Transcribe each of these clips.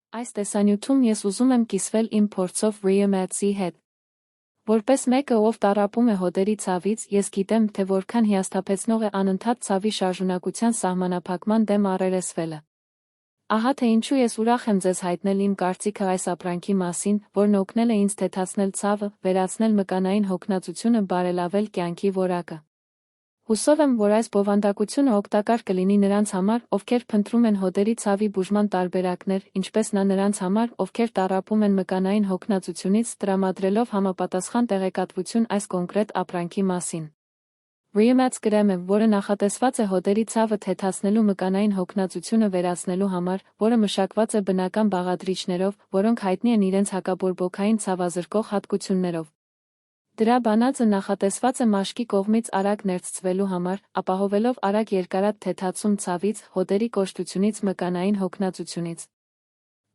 Այս տեսանյութում ես ուզում եմ կիսվել իմ փորձով Real-Maths-ի հետ։ Որպես մեկը, ով տառապում է հոդերի ցավից, ես գիտեմ, թե որքան հիասթափեցնող է անընդհատ ցավի շարժունակության սահմանափակման դեմ առերեսվելը։ Ահա թե ինչու ես ուրախ եմ ձեզ հայտնել իմ կարծիքը այս ապրանքի մասին, որն օգնել է ինձ թեթացնել ցավը, վերացնել մկանային հոգնածությունը, բարելավել կյանքի որակը։ Հուսով եմ, որ այս բովանդակությունը օգտակար կլինի նրանց համար, ովքեր փնտրում են հոդերի ցավի բուժման տարբերակներ, ինչպես նրանց համար, ովքեր տառապում են մկանային հոգնածությունից, տրամադրելով համապատասխան տեղեկատվություն այս կոնկրետ ապրանքի մասին։ Real-Maths կրեմը, որը նախատեսված է հոդերի ցավը թեթացնելու մկանային հոգնածությունը վերացնելու համար, որը մշակված է բնական բաղադրիչներով, որոնք հայտնի են իրենց հակաբորբոքային ցավազրկող հատկություններով։ Դրա բանածը նախատեսված է մաշկի կողմից արագ ներծծվելու համար, ապահովելով արագ երկարատ թեթացում ցավից, հոդերի կոշտությունից, մկանային հոգնածությունից։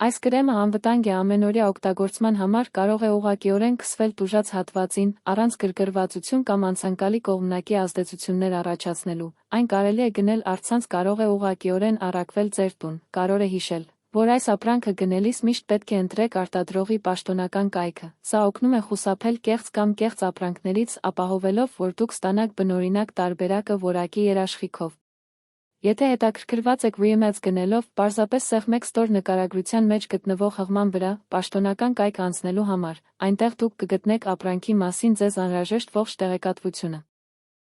Այս կրեմը անվտանգ է ամենօրյա օգտագործման համար, կարող է ուղղակիորեն քսվել տուժած հատվածին, առանց գրգռվածություն կամ անցանկալի կողմնակի ազդեցություններ առաջացնելու, այն կարելի է գնել առցանց, կարող է ուղղակիորեն առաքվել ձեր տուն, կարող է հիշել, որ այս ապրանքը գնելիս միշտ պետք է ընտրեք արտադրողի պաշտոնական կայքը, սա օգնում է խուսափել կեղծ կամ կեղծ ապրանքներից, ապահովելով, որ դուք ստանաք բնօրինակ տարբերակը որակի երաշխիքով։ Եթե հետաքրքրված եք Real-Maths գնելով, պարզապես սեղմեք Store նկարագրության մեջ գտնվող հղման վրա, պաշտոնական կայք անցնելու համար, այնտեղ դուք կգտնեք ապրանքի մասին ձեզ անհրաժեշտ ողջ տեղեկատվությունը։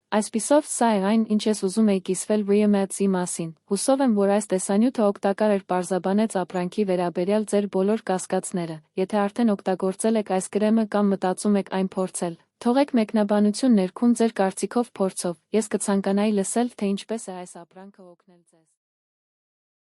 Այսպիսով, սա է այն, ինչ ես ուզում էի կիսվել Real-Maths-ի մասին։ Հուսով եմ, որ այս տեսանյութը օգտակար էր պարզաբանեց ապրանքի վերաբերյալ ձեր բոլոր կասկածները։ Եթե արդեն օգտագործել եք այս կրեմը կամ մտածում եք այն փորձել, թողեք մեկնաբանություն ներքում ձեր կարծիքով փորձով։ Ես կցանկանայի լսել, թե ինչպես է այս ապրանքը օգնել ձեզ։